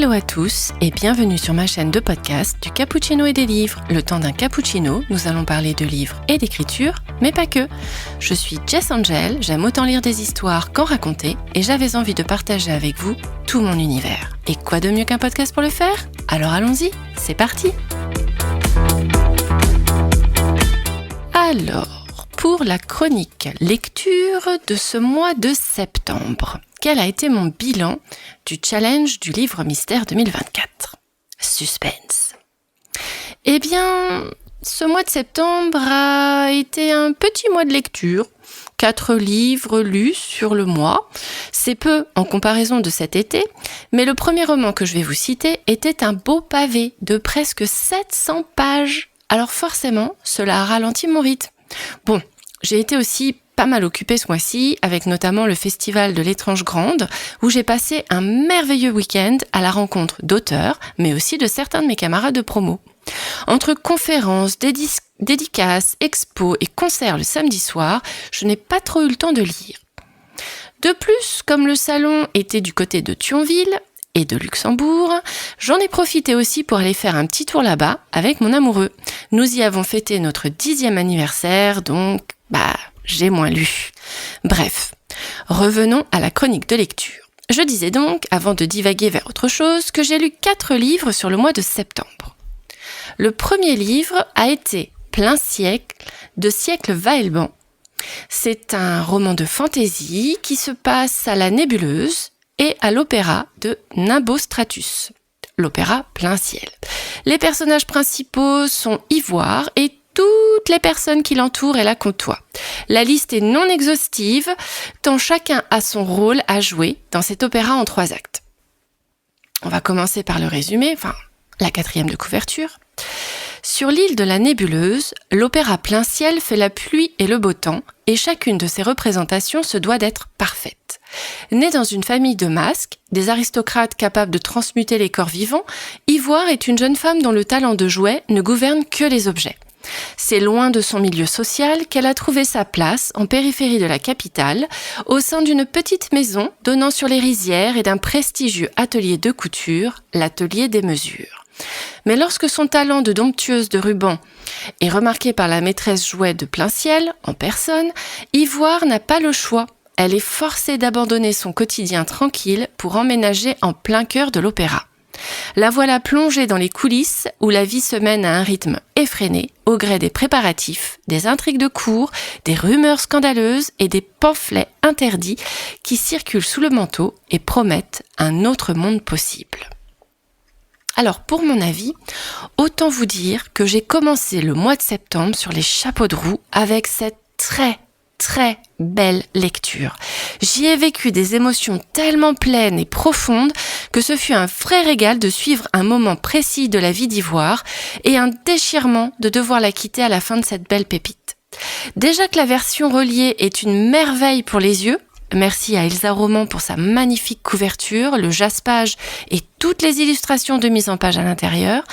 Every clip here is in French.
Hello à tous et bienvenue sur ma chaîne de podcast du cappuccino et des livres. Le temps d'un cappuccino, nous allons parler de livres et d'écriture, mais pas que. Je suis Jess Angel, j'aime autant lire des histoires qu'en raconter et j'avais envie de partager avec vous tout mon univers. Et quoi de mieux qu'un podcast pour le faire ? Alors allons-y, c'est parti ! Alors, pour la chronique lecture de ce mois de septembre, quel a été mon bilan du challenge du livre mystère 2024 ? Suspense. Eh bien, ce mois de septembre a été un petit mois de lecture. 4 livres lus sur le mois. C'est peu en comparaison de cet été, mais le premier roman que je vais vous citer était un beau pavé de presque 700 pages. Alors forcément, cela a ralenti mon rythme. Bon, j'ai été aussi pas mal occupée ce mois-ci, avec notamment le festival de l'Étrange Grande, où j'ai passé un merveilleux week-end à la rencontre d'auteurs, mais aussi de certains de mes camarades de promo. Entre conférences, dédicaces, expos et concerts le samedi soir, je n'ai pas trop eu le temps de lire. De plus, comme le salon était du côté de Thionville et de Luxembourg, j'en ai profité aussi pour aller faire un petit tour là-bas avec mon amoureux. Nous y avons fêté notre 10e anniversaire, donc j'ai moins lu. Bref, revenons à la chronique de lecture. Je disais donc, avant de divaguer vers autre chose, que j'ai lu 4 livres sur le mois de septembre. Le premier livre a été Plein siècle de Siècle Vaillant. C'est un roman de fantaisie qui se passe à la Nébuleuse et à l'opéra de Nimbostratus, l'opéra Plein ciel. Les personnages principaux sont Ivoire et toutes les personnes qui l'entourent et la côtoient. La liste est non exhaustive, tant chacun a son rôle à jouer dans cet opéra en 3 actes. On va commencer par le résumé, la 4e de couverture. Sur l'île de la Nébuleuse, l'opéra Plein ciel fait la pluie et le beau temps, et chacune de ses représentations se doit d'être parfaite. Née dans une famille de masques, des aristocrates capables de transmuter les corps vivants, Ivoire est une jeune femme dont le talent de jouet ne gouverne que les objets. C'est loin de son milieu social qu'elle a trouvé sa place en périphérie de la capitale, au sein d'une petite maison donnant sur les rizières et d'un prestigieux atelier de couture, l'atelier des mesures. Mais lorsque son talent de dompteuse de ruban est remarqué par la maîtresse jouet de Plein ciel, en personne, Ivoire n'a pas le choix. Elle est forcée d'abandonner son quotidien tranquille pour emménager en plein cœur de l'opéra. La voilà plongée dans les coulisses où la vie se mène à un rythme effréné, au gré des préparatifs, des intrigues de cour, des rumeurs scandaleuses et des pamphlets interdits qui circulent sous le manteau et promettent un autre monde possible. Alors pour mon avis, autant vous dire que j'ai commencé le mois de septembre sur les chapeaux de roue avec cette très belle lecture. J'y ai vécu des émotions tellement pleines et profondes que ce fut un vrai régal de suivre un moment précis de la vie d'Ivoire et un déchirement de devoir la quitter à la fin de cette belle pépite. Déjà que la version reliée est une merveille pour les yeux, merci à Elsa Roman pour sa magnifique couverture, le jaspage et toutes les illustrations de mise en page à l'intérieur.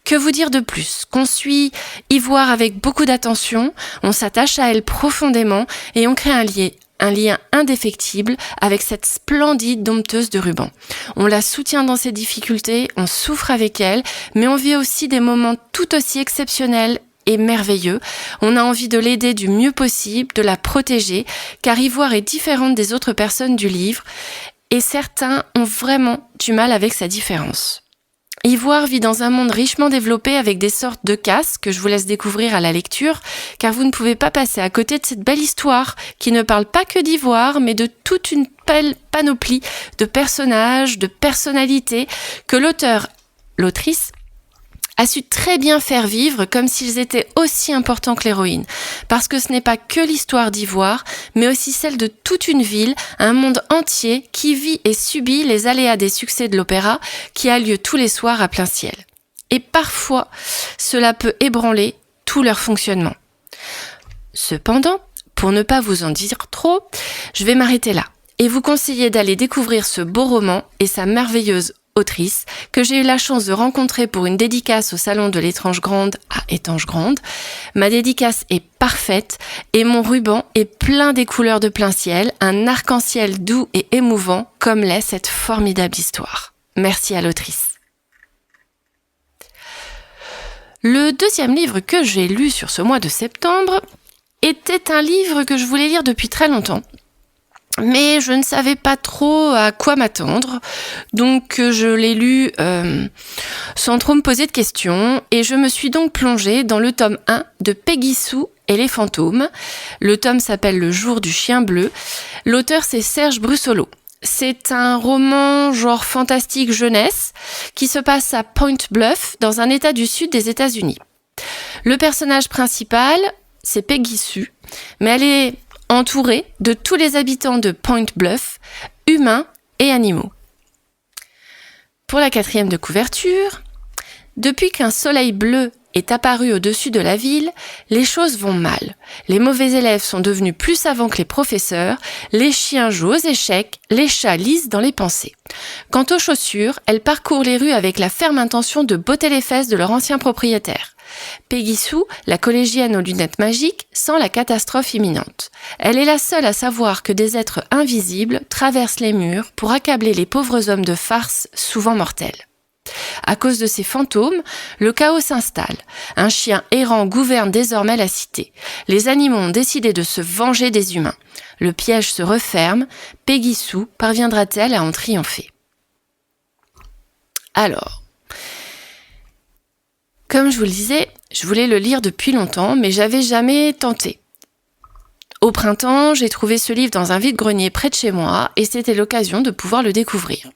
Que vous dire de plus ? Qu'on suit Ivoire avec beaucoup d'attention, on s'attache à elle profondément et on crée un lien indéfectible avec cette splendide dompteuse de ruban. On la soutient dans ses difficultés, on souffre avec elle, mais on vit aussi des moments tout aussi exceptionnels et merveilleux. On a envie de l'aider du mieux possible, de la protéger, car Ivoire est différente des autres personnes du livre et certains ont vraiment du mal avec sa différence. Ivoire vit dans un monde richement développé avec des sortes de castes que je vous laisse découvrir à la lecture, car vous ne pouvez pas passer à côté de cette belle histoire qui ne parle pas que d'Ivoire, mais de toute une belle panoplie de personnages, de personnalités que l'autrice, a su très bien faire vivre comme s'ils étaient aussi importants que l'héroïne. Parce que ce n'est pas que l'histoire d'Ivoire, mais aussi celle de toute une ville, un monde entier qui vit et subit les aléas des succès de l'opéra qui a lieu tous les soirs à Plein ciel. Et parfois, cela peut ébranler tout leur fonctionnement. Cependant, pour ne pas vous en dire trop, je vais m'arrêter là et vous conseiller d'aller découvrir ce beau roman et sa merveilleuse autrice, que j'ai eu la chance de rencontrer pour une dédicace au salon de l'Étrange Grande à Étange Grande. Ma dédicace est parfaite et mon ruban est plein des couleurs de Plein ciel, un arc-en-ciel doux et émouvant comme l'est cette formidable histoire. Merci à l'autrice. Le deuxième livre que j'ai lu sur ce mois de septembre était un livre que je voulais lire depuis très longtemps. Mais je ne savais pas trop à quoi m'attendre, donc je l'ai lu sans trop me poser de questions, et je me suis donc plongée dans le tome 1 de Peggy Sue et les fantômes. Le tome s'appelle Le jour du chien bleu. L'auteur, c'est Serge Brussolo. C'est un roman genre fantastique jeunesse qui se passe à Point Bluff, dans un état du sud des États-Unis. Le personnage principal, c'est Peggy Sue, mais elle est entourée de tous les habitants de Point Bluff, humains et animaux. Pour la 4e de couverture, depuis qu'un soleil bleu est apparu au-dessus de la ville, les choses vont mal. Les mauvais élèves sont devenus plus savants que les professeurs, les chiens jouent aux échecs, les chats lisent dans les pensées. Quant aux chaussures, elles parcourent les rues avec la ferme intention de botter les fesses de leur ancien propriétaire. Peggy Sue, la collégienne aux lunettes magiques, sent la catastrophe imminente. Elle est la seule à savoir que des êtres invisibles traversent les murs pour accabler les pauvres hommes de farce souvent mortels. À cause de ces fantômes, le chaos s'installe. Un chien errant gouverne désormais la cité. Les animaux ont décidé de se venger des humains. Le piège se referme. Peggy Sue parviendra-t-elle à en triompher ? Alors, comme je vous le disais, je voulais le lire depuis longtemps, mais j'avais jamais tenté. Au printemps, j'ai trouvé ce livre dans un vide-grenier près de chez moi et c'était l'occasion de pouvoir le découvrir.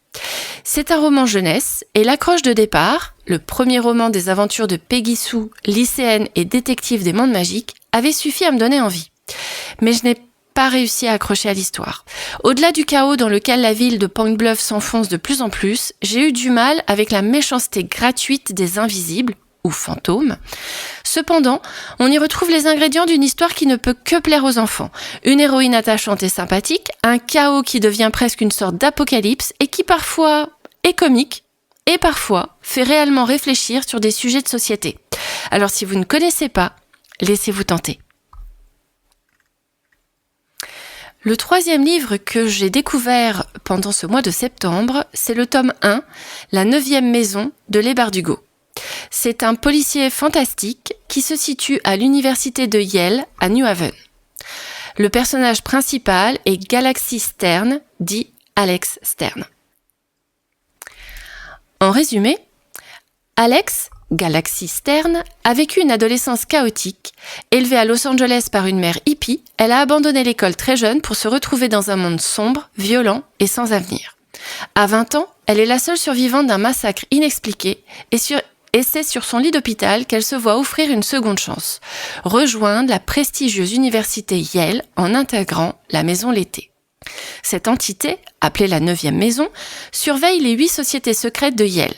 C'est un roman jeunesse et l'accroche de départ, le premier roman des aventures de Peggy Sue, lycéenne et détective des mondes magiques, avait suffi à me donner envie. Mais je n'ai pas réussi à accrocher à l'histoire. Au-delà du chaos dans lequel la ville de Point Bluff s'enfonce de plus en plus, j'ai eu du mal avec la méchanceté gratuite des invisibles, ou fantômes. Cependant, on y retrouve les ingrédients d'une histoire qui ne peut que plaire aux enfants. Une héroïne attachante et sympathique, un chaos qui devient presque une sorte d'apocalypse et qui parfois est comique et parfois fait réellement réfléchir sur des sujets de société. Alors si vous ne connaissez pas, laissez-vous tenter. Le 3e livre que j'ai découvert pendant ce mois de septembre, c'est le tome 1, La 9e maison de Leigh Bardugo. C'est un policier fantastique qui se situe à l'université de Yale à New Haven. Le personnage principal est Galaxy Stern, dit Alex Stern. En résumé, Alex, Galaxy Stern, a vécu une adolescence chaotique. Élevée à Los Angeles par une mère hippie, elle a abandonné l'école très jeune pour se retrouver dans un monde sombre, violent et sans avenir. À 20 ans, elle est la seule survivante d'un massacre inexpliqué et c'est sur son lit d'hôpital qu'elle se voit offrir une seconde chance, rejoindre la prestigieuse université Yale en intégrant la maison l'été. Cette entité, appelée la 9e maison, surveille les 8 sociétés secrètes de Yale.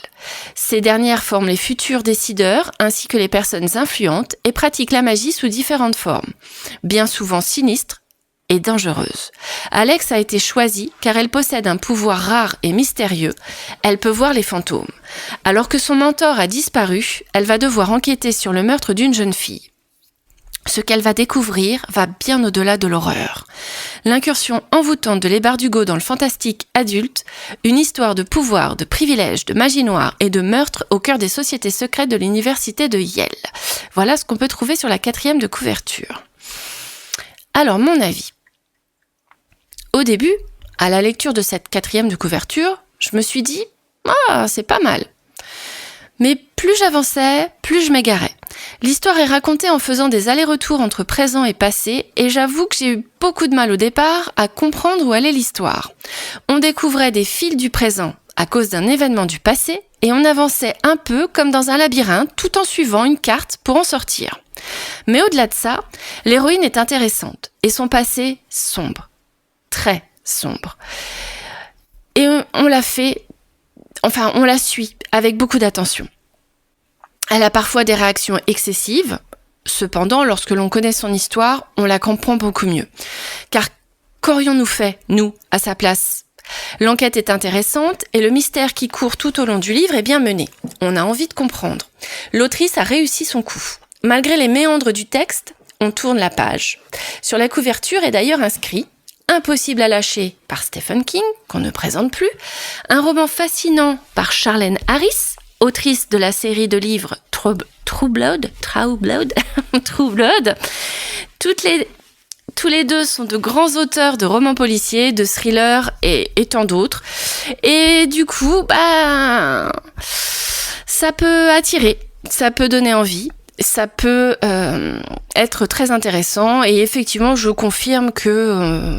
Ces dernières forment les futurs décideurs ainsi que les personnes influentes et pratiquent la magie sous différentes formes, bien souvent sinistres et dangereuse. Alex a été choisie car elle possède un pouvoir rare et mystérieux. Elle peut voir les fantômes. Alors que son mentor a disparu, elle va devoir enquêter sur le meurtre d'une jeune fille. Ce qu'elle va découvrir va bien au-delà de l'horreur. L'incursion envoûtante de Leigh Bardugo dans le fantastique adulte, une histoire de pouvoir, de privilèges, de magie noire et de meurtre au cœur des sociétés secrètes de l'université de Yale. Voilà ce qu'on peut trouver sur la 4e de couverture. Alors, mon avis. Au début, à la lecture de cette 4e de couverture, je me suis dit « Ah, c'est pas mal ». Mais plus j'avançais, plus je m'égarais. L'histoire est racontée en faisant des allers-retours entre présent et passé, et j'avoue que j'ai eu beaucoup de mal au départ à comprendre où allait l'histoire. On découvrait des fils du présent à cause d'un événement du passé, et on avançait un peu comme dans un labyrinthe tout en suivant une carte pour en sortir. Mais au-delà de ça, l'héroïne est intéressante, et son passé sombre. Très sombre. Et on la suit avec beaucoup d'attention. Elle a parfois des réactions excessives. Cependant, lorsque l'on connaît son histoire, on la comprend beaucoup mieux. Car qu'aurions-nous fait, nous, à sa place ? L'enquête est intéressante et le mystère qui court tout au long du livre est bien mené. On a envie de comprendre. L'autrice a réussi son coup. Malgré les méandres du texte, on tourne la page. Sur la couverture est d'ailleurs inscrit impossible à lâcher par Stephen King, qu'on ne présente plus, un roman fascinant par Charlène Harris, autrice de la série de livres True Blood. Tous les deux sont de grands auteurs de romans policiers, de thrillers et tant d'autres. Et du coup, ça peut attirer, ça peut donner envie, ça peut être très intéressant. Et effectivement, je confirme que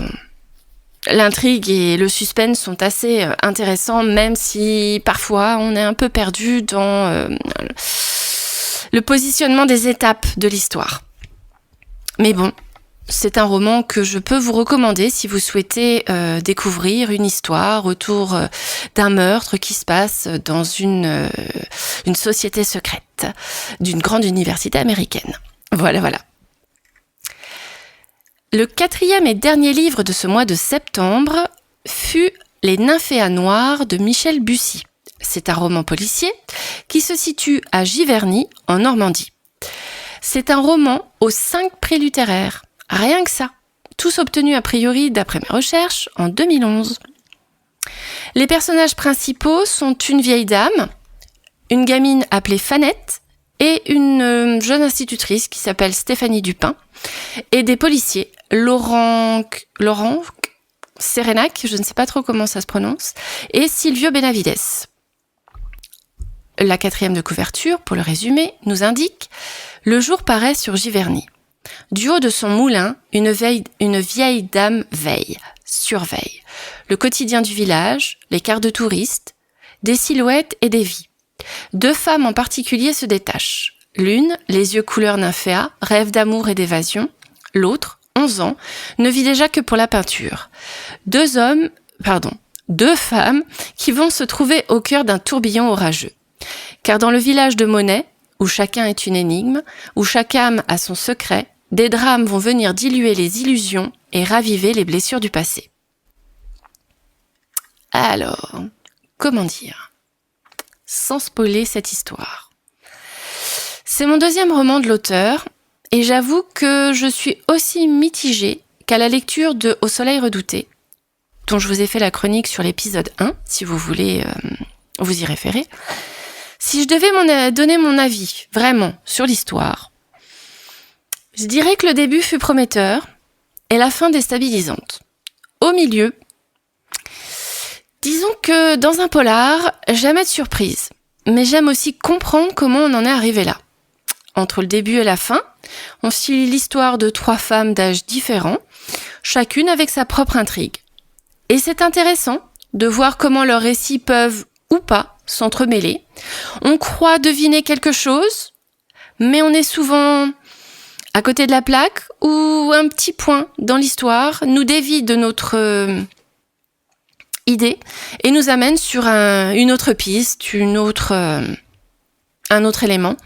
l'intrigue et le suspense sont assez intéressants, même si parfois on est un peu perdu dans le positionnement des étapes de l'histoire. Mais bon, c'est un roman que je peux vous recommander si vous souhaitez découvrir une histoire autour d'un meurtre qui se passe dans une société secrète d'une grande université américaine. Voilà. Le 4e et dernier livre de ce mois de septembre fut Les Nymphéas Noires de Michel Bussy. C'est un roman policier qui se situe à Giverny, en Normandie. C'est un roman aux 5 prix littéraires. Rien que ça. Tous obtenus a priori, d'après mes recherches, en 2011. Les personnages principaux sont une vieille dame, une gamine appelée Fanette et une jeune institutrice qui s'appelle Stéphanie Dupin, et des policiers, Laurent Serenac, je ne sais pas trop comment ça se prononce, et Silvio Benavides. La 4e de couverture, pour le résumer, nous indique « Le jour paraît sur Giverny. Du haut de son moulin, une vieille dame veille, surveille. Le quotidien du village, les quarts de touristes, des silhouettes et des vies. 2 femmes en particulier se détachent. L'une, les yeux couleur nymphéa, rêve d'amour et d'évasion. L'autre, 11 ans, ne vit déjà que pour la peinture. 2 femmes qui vont se trouver au cœur d'un tourbillon orageux. Car dans le village de Monet, où chacun est une énigme, où chaque âme a son secret, des drames vont venir diluer les illusions et raviver les blessures du passé. Alors, comment dire, sans spoiler cette histoire. C'est mon 2e roman de l'auteur, et j'avoue que je suis aussi mitigée qu'à la lecture de Au soleil redouté, dont je vous ai fait la chronique sur l'épisode 1, si vous voulez vous y référer. Si je devais donner mon avis, vraiment, sur l'histoire, je dirais que le début fut prometteur et la fin déstabilisante. Au milieu, disons que dans un polar, j'aime être surprise, mais j'aime aussi comprendre comment on en est arrivé là. Entre le début et la fin, on suit l'histoire de 3 femmes d'âges différents, chacune avec sa propre intrigue. Et c'est intéressant de voir comment leurs récits peuvent, ou pas, s'entremêler. On croit deviner quelque chose, mais on est souvent à côté de la plaque, ou un petit point dans l'histoire nous dévie de notre idée et nous amène sur une autre piste, un autre élément.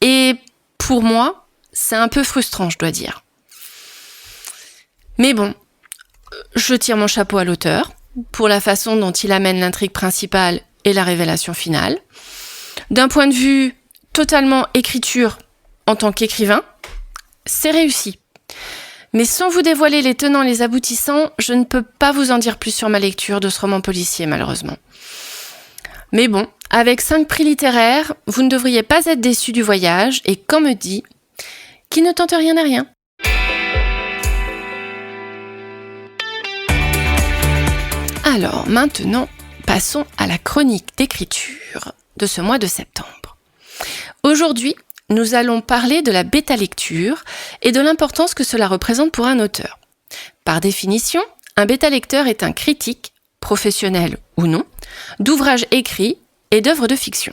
Et pour moi, c'est un peu frustrant, je dois dire. Mais bon, je tire mon chapeau à l'auteur pour la façon dont il amène l'intrigue principale et la révélation finale. D'un point de vue totalement écriture en tant qu'écrivain, c'est réussi. Mais sans vous dévoiler les tenants et les aboutissants, je ne peux pas vous en dire plus sur ma lecture de ce roman policier, malheureusement. Mais bon, avec 5 prix littéraires, vous ne devriez pas être déçus du voyage, et comme me dit, qui ne tente rien à rien. Alors maintenant, passons à la chronique d'écriture de ce mois de septembre. Aujourd'hui, nous allons parler de la bêta-lecture et de l'importance que cela représente pour un auteur. Par définition, un bêta-lecteur est un critique, professionnel ou non, d'ouvrages écrits et d'œuvres de fiction.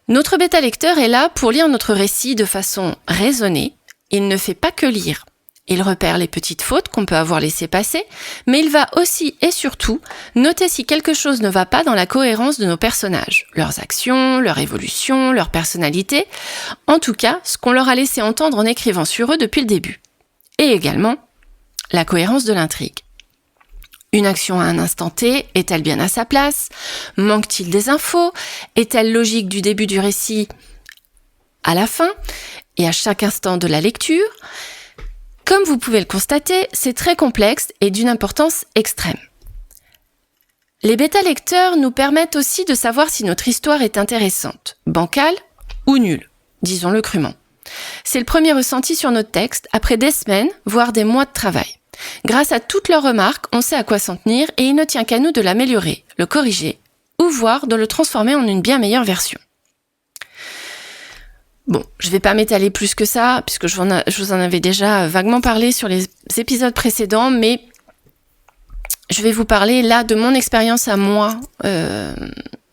Notre bêta-lecteur est là pour lire notre récit de façon raisonnée. Il ne fait pas que lire. Il repère les petites fautes qu'on peut avoir laissées passer, mais il va aussi et surtout noter si quelque chose ne va pas dans la cohérence de nos personnages, leurs actions, leur évolution, leur personnalité, en tout cas ce qu'on leur a laissé entendre en écrivant sur eux depuis le début. Et également la cohérence de l'intrigue. Une action à un instant T, est-elle bien à sa place? Manque-t-il des infos? Est-elle logique du début du récit à la fin et à chaque instant de la lecture? Comme vous pouvez le constater, c'est très complexe et d'une importance extrême. Les bêta-lecteurs nous permettent aussi de savoir si notre histoire est intéressante, bancale ou nulle, disons-le crûment. C'est le premier ressenti sur notre texte après des semaines, voire des mois de travail. Grâce à toutes leurs remarques, on sait à quoi s'en tenir et il ne tient qu'à nous de l'améliorer, le corriger ou voire de le transformer en une bien meilleure version. Bon, je ne vais pas m'étaler plus que ça, puisque je vous en avais déjà vaguement parlé sur les épisodes précédents, mais je vais vous parler là de mon expérience à moi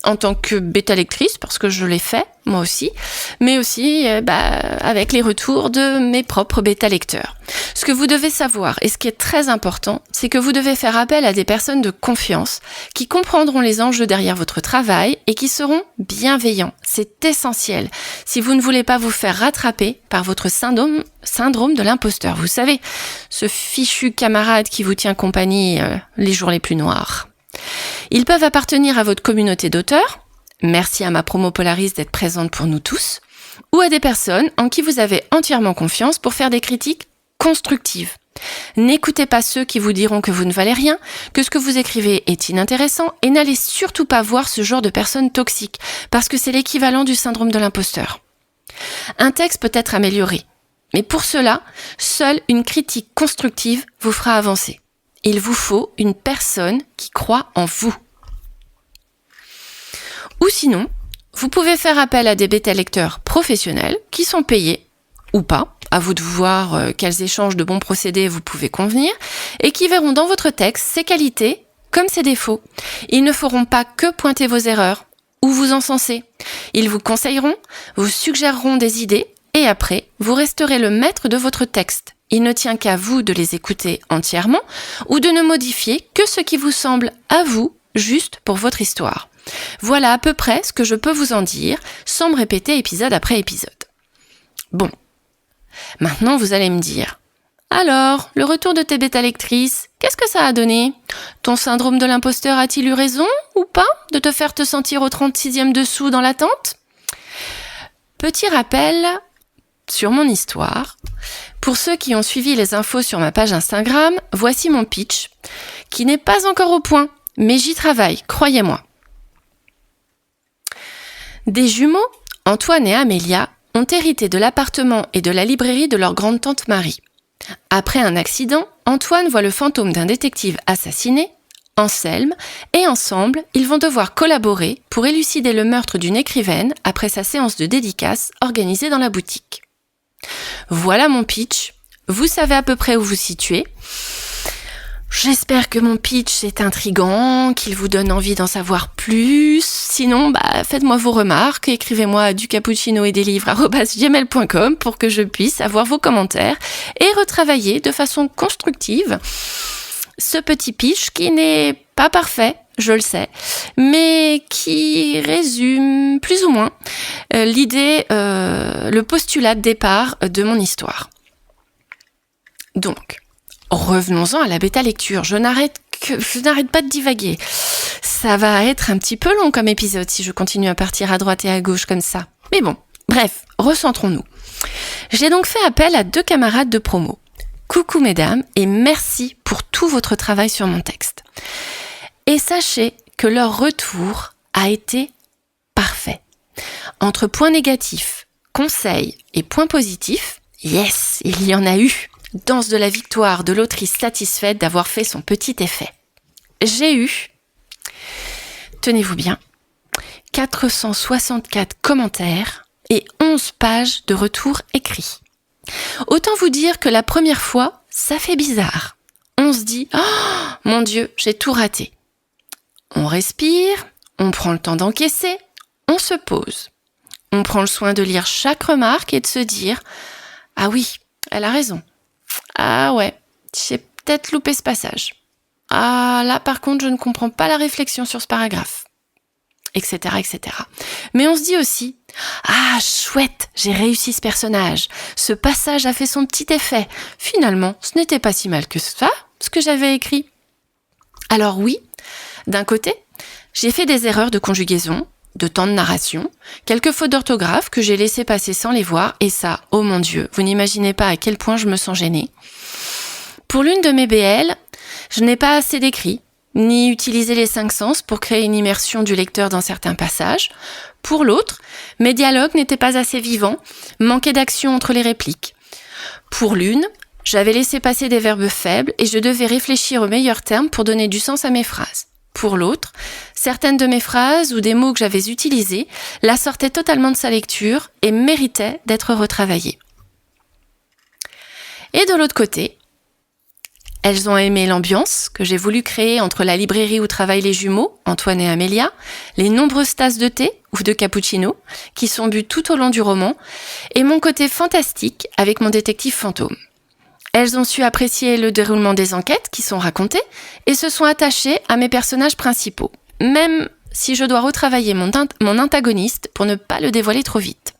en tant que bêta-lectrice, parce que je l'ai fait, moi aussi, mais aussi avec les retours de mes propres bêta-lecteurs. Ce que vous devez savoir, et ce qui est très important, c'est que vous devez faire appel à des personnes de confiance qui comprendront les enjeux derrière votre travail et qui seront bienveillants. C'est essentiel si vous ne voulez pas vous faire rattraper par votre syndrome de l'imposteur. Vous savez, ce fichu camarade qui vous tient compagnie les jours les plus noirs. Ils peuvent appartenir à votre communauté d'auteurs, merci à ma promo Polaris d'être présente pour nous tous, ou à des personnes en qui vous avez entièrement confiance pour faire des critiques constructives. N'écoutez pas ceux qui vous diront que vous ne valez rien, que ce que vous écrivez est inintéressant, et n'allez surtout pas voir ce genre de personnes toxiques, parce que c'est l'équivalent du syndrome de l'imposteur. Un texte peut être amélioré, mais pour cela, seule une critique constructive vous fera avancer. Il vous faut une personne qui croit en vous. Ou sinon, vous pouvez faire appel à des bêta-lecteurs professionnels qui sont payés ou pas, à vous de voir quels échanges de bons procédés vous pouvez convenir, et qui verront dans votre texte ses qualités comme ses défauts. Ils ne feront pas que pointer vos erreurs ou vous encenser. Ils vous conseilleront, vous suggéreront des idées, et après, vous resterez le maître de votre texte. Il ne tient qu'à vous de les écouter entièrement ou de ne modifier que ce qui vous semble à vous juste pour votre histoire. Voilà à peu près ce que je peux vous en dire, sans me répéter épisode après épisode. Bon, maintenant vous allez me dire, alors, le retour de tes bêta-lectrices, qu'est-ce que ça a donné ? Ton syndrome de l'imposteur a-t-il eu raison ou pas de te faire te sentir au 36e dessous dans l'attente ? Petit rappel sur mon histoire. Pour ceux qui ont suivi les infos sur ma page Instagram, voici mon pitch, qui n'est pas encore au point, mais j'y travaille, croyez-moi. Des jumeaux, Antoine et Amélia, ont hérité de l'appartement et de la librairie de leur grande-tante Marie. Après un accident, Antoine voit le fantôme d'un détective assassiné, Anselme, et ensemble, ils vont devoir collaborer pour élucider le meurtre d'une écrivaine après sa séance de dédicace organisée dans la boutique. Voilà mon pitch. Vous savez à peu près où vous situez. J'espère que mon pitch est intriguant, qu'il vous donne envie d'en savoir plus. Sinon, faites-moi vos remarques, écrivez-moi à ducappuccinoetdelivres@gmail.com pour que je puisse avoir vos commentaires et retravailler de façon constructive ce petit pitch qui n'est pas parfait, je le sais, mais qui résume plus ou moins l'idée, le postulat de départ de mon histoire. Donc, revenons-en à la bêta-lecture. Je n'arrête pas de divaguer. Ça va être un petit peu long comme épisode si je continue à partir à droite et à gauche comme ça. Mais bon, bref, recentrons-nous. J'ai donc fait appel à 2 camarades de promo. Coucou mesdames et merci pour tout votre travail sur mon texte. Et sachez que leur retour a été parfait. Entre points négatifs, conseils et points positifs, yes, il y en a eu. Danse de la victoire de l'autrice satisfaite d'avoir fait son petit effet. J'ai eu, tenez-vous bien, 464 commentaires et 11 pages de retours écrits. Autant vous dire que la première fois, ça fait bizarre. On se dit « Oh, mon Dieu, j'ai tout raté ». On respire, on prend le temps d'encaisser, on se pose. On prend le soin de lire chaque remarque et de se dire « Ah oui, elle a raison. Ah ouais, j'ai peut-être loupé ce passage. Ah là, par contre, je ne comprends pas la réflexion sur ce paragraphe. » Etc., etc. Mais on se dit aussi « Ah, chouette, j'ai réussi ce personnage. Ce passage a fait son petit effet. Finalement, ce n'était pas si mal que ça, ce que j'avais écrit. » Alors oui, d'un côté, j'ai fait des erreurs de conjugaison, de temps de narration, quelques fautes d'orthographe que j'ai laissé passer sans les voir, et ça, oh mon Dieu, vous n'imaginez pas à quel point je me sens gênée. Pour l'une de mes BL, je n'ai pas assez décrit, ni utilisé les 5 sens pour créer une immersion du lecteur dans certains passages. Pour l'autre, mes dialogues n'étaient pas assez vivants, manquaient d'action entre les répliques. Pour l'une, j'avais laissé passer des verbes faibles et je devais réfléchir aux meilleurs termes pour donner du sens à mes phrases. Pour l'autre, certaines de mes phrases ou des mots que j'avais utilisés la sortaient totalement de sa lecture et méritaient d'être retravaillés. Et de l'autre côté, elles ont aimé l'ambiance que j'ai voulu créer entre la librairie où travaillent les jumeaux, Antoine et Amélia, les nombreuses tasses de thé ou de cappuccino qui sont bues tout au long du roman, et mon côté fantastique avec mon détective fantôme. Elles ont su apprécier le déroulement des enquêtes qui sont racontées et se sont attachées à mes personnages principaux, même si je dois retravailler mon antagoniste pour ne pas le dévoiler trop vite.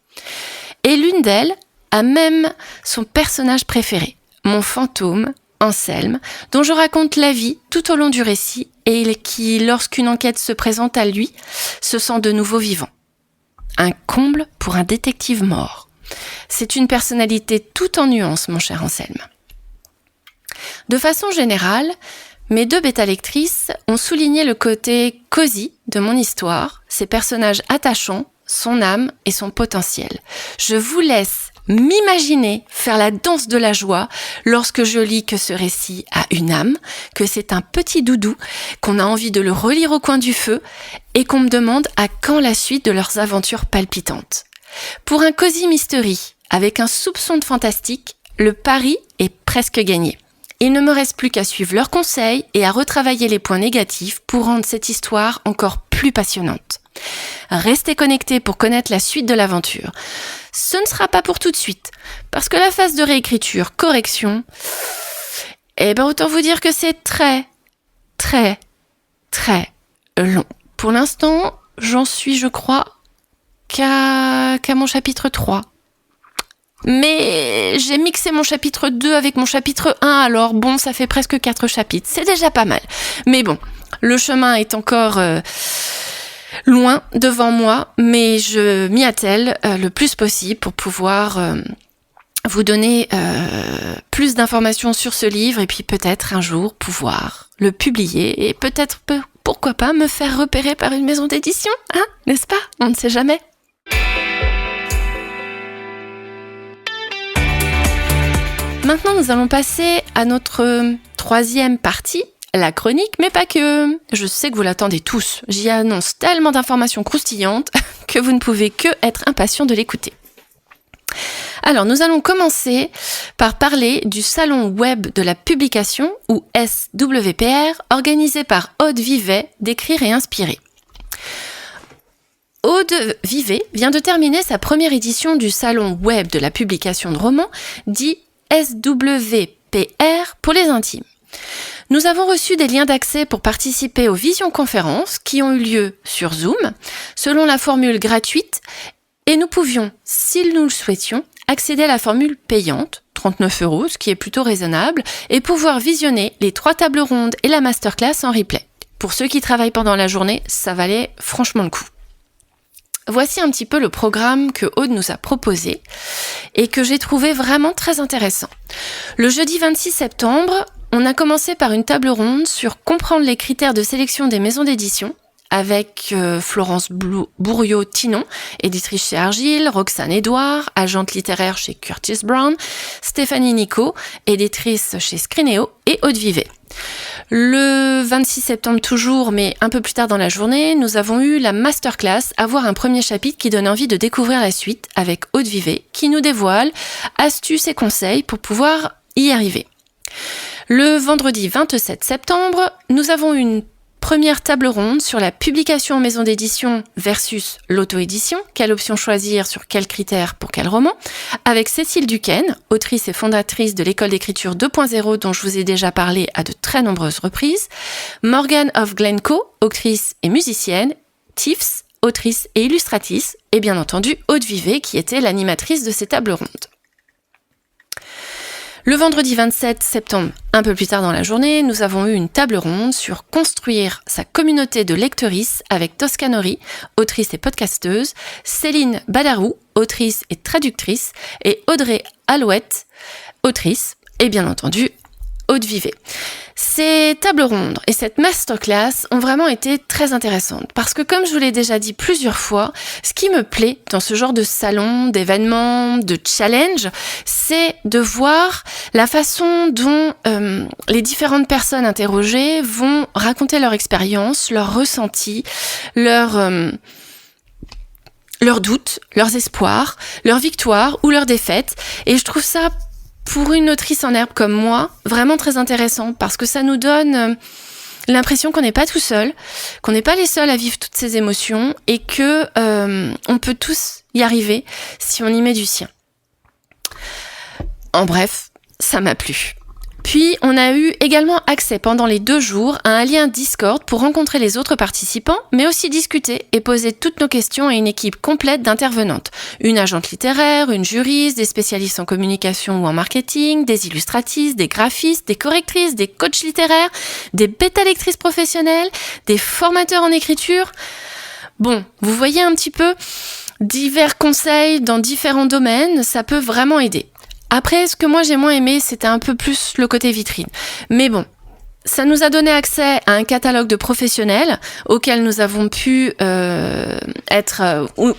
Et l'une d'elles a même son personnage préféré, mon fantôme, Anselme, dont je raconte la vie tout au long du récit et qui, lorsqu'une enquête se présente à lui, se sent de nouveau vivant. Un comble pour un détective mort. C'est une personnalité tout en nuances, mon cher Anselme. De façon générale, mes 2 bêta-lectrices ont souligné le côté cosy de mon histoire, ses personnages attachants, son âme et son potentiel. Je vous laisse m'imaginer faire la danse de la joie lorsque je lis que ce récit a une âme, que c'est un petit doudou, qu'on a envie de le relire au coin du feu et qu'on me demande à quand la suite de leurs aventures palpitantes. Pour un cosy mystery avec un soupçon de fantastique, le pari est presque gagné. Il ne me reste plus qu'à suivre leurs conseils et à retravailler les points négatifs pour rendre cette histoire encore plus passionnante. Restez connectés pour connaître la suite de l'aventure. Ce ne sera pas pour tout de suite, parce que la phase de réécriture, correction, autant vous dire que c'est très, très, très long. Pour l'instant, j'en suis, je crois, qu'à mon chapitre 3. Mais j'ai mixé mon chapitre 2 avec mon chapitre 1, alors bon, ça fait presque 4 chapitres. C'est déjà pas mal. Mais bon, le chemin est encore loin devant moi, mais je m'y attelle le plus possible pour pouvoir vous donner plus d'informations sur ce livre et puis peut-être un jour pouvoir le publier et peut-être, pourquoi pas, me faire repérer par une maison d'édition, hein, n'est-ce pas? On ne sait jamais. Maintenant, nous allons passer à notre 3e partie, la chronique, mais pas que. Je sais que vous l'attendez tous. J'y annonce tellement d'informations croustillantes que vous ne pouvez que être impatient de l'écouter. Alors, nous allons commencer par parler du salon web de la publication, ou SWPR, organisé par Aude Vivet d'Écrire et Inspirer. Aude Vivet vient de terminer sa première édition du salon web de la publication de romans, dit SWPR pour les intimes. Nous avons reçu des liens d'accès pour participer aux visioconférences qui ont eu lieu sur Zoom, selon la formule gratuite, et nous pouvions, si nous le souhaitions, accéder à la formule payante, 39 €, ce qui est plutôt raisonnable, et pouvoir visionner les 3 tables rondes et la masterclass en replay. Pour ceux qui travaillent pendant la journée, ça valait franchement le coup. Voici un petit peu le programme que Aude nous a proposé et que j'ai trouvé vraiment très intéressant. Le jeudi 26 septembre, on a commencé par une table ronde sur comprendre les critères de sélection des maisons d'édition avec Florence Bourriot-Tinon, éditrice chez Argile, Roxane Edouard, agente littéraire chez Curtis Brown, Stéphanie Nico, éditrice chez Scrinéo et Aude Vivet. Le 26 septembre toujours, mais un peu plus tard dans la journée, nous avons eu la masterclass Avoir un premier chapitre qui donne envie de découvrir la suite avec Aude Vivet qui nous dévoile astuces et conseils pour pouvoir y arriver. Le vendredi 27 septembre, nous avons une première table ronde sur la publication en maison d'édition versus l'auto-édition, quelle option choisir, sur quels critères pour quel roman, avec Cécile Duquesne, autrice et fondatrice de l'école d'écriture 2.0 dont je vous ai déjà parlé à de très nombreuses reprises, Morgan of Glencoe, autrice et musicienne, Tiffs, autrice et illustratrice, et bien entendu Aude Vivet qui était l'animatrice de ces tables rondes. Le vendredi 27 septembre, un peu plus tard dans la journée, nous avons eu une table ronde sur construire sa communauté de lectrices avec Toscanori, autrice et podcasteuse, Céline Badarou, autrice et traductrice, et Audrey Alouette, autrice, et bien entendu Aude Vivet. Ces tables rondes et cette masterclass ont vraiment été très intéressantes parce que, comme je vous l'ai déjà dit plusieurs fois, ce qui me plaît dans ce genre de salon, d'événements, de challenge, c'est de voir la façon dont les différentes personnes interrogées vont raconter leur expérience, leurs ressentis, leurs doutes, leurs espoirs, leurs victoires ou leurs défaites. Et je trouve ça, pour une autrice en herbe comme moi, vraiment très intéressant parce que ça nous donne l'impression qu'on n'est pas tout seul, qu'on n'est pas les seuls à vivre toutes ces émotions et que on peut tous y arriver si on y met du sien. En bref, ça m'a plu. Puis, on a eu également accès pendant les 2 jours à un lien Discord pour rencontrer les autres participants, mais aussi discuter et poser toutes nos questions à une équipe complète d'intervenantes. Une agente littéraire, une juriste, des spécialistes en communication ou en marketing, des illustratrices, des graphistes, des correctrices, des coachs littéraires, des bêta-lectrices professionnelles, des formateurs en écriture. Bon, vous voyez un petit peu, divers conseils dans différents domaines, ça peut vraiment aider. Après, ce que moi j'ai moins aimé, c'était un peu plus le côté vitrine. Mais bon, ça nous a donné accès à un catalogue de professionnels auquel nous avons pu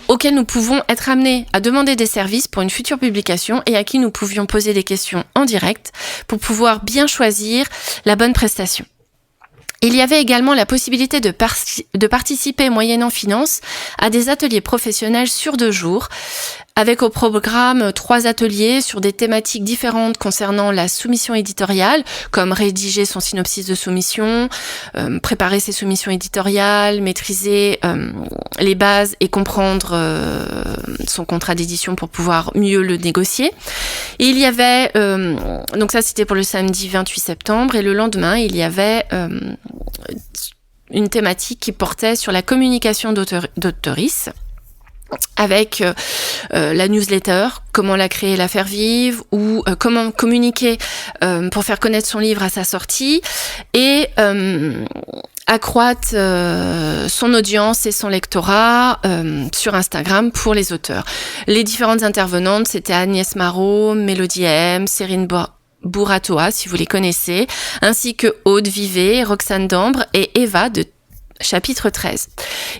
auquel nous pouvons être amenés à demander des services pour une future publication et à qui nous pouvions poser des questions en direct pour pouvoir bien choisir la bonne prestation. Il y avait également la possibilité de participer moyennant finance à des ateliers professionnels sur 2 jours, avec au programme 3 ateliers sur des thématiques différentes concernant la soumission éditoriale, comme rédiger son synopsis de soumission, préparer ses soumissions éditoriales, maîtriser les bases et comprendre son contrat d'édition pour pouvoir mieux le négocier. Et il y avait, donc ça c'était pour le samedi 28 septembre, et le lendemain il y avait une thématique qui portait sur la communication d'autrice, avec la newsletter, comment la créer, la faire vivre, ou comment communiquer pour faire connaître son livre à sa sortie, et accroître son audience et son lectorat sur Instagram pour les auteurs. Les différentes intervenantes, c'était Agnès Marot, Mélodie M, Cérine Bouratoa, si vous les connaissez, ainsi que Aude Vivet, Roxane Dambre et Eva de chapitre 13.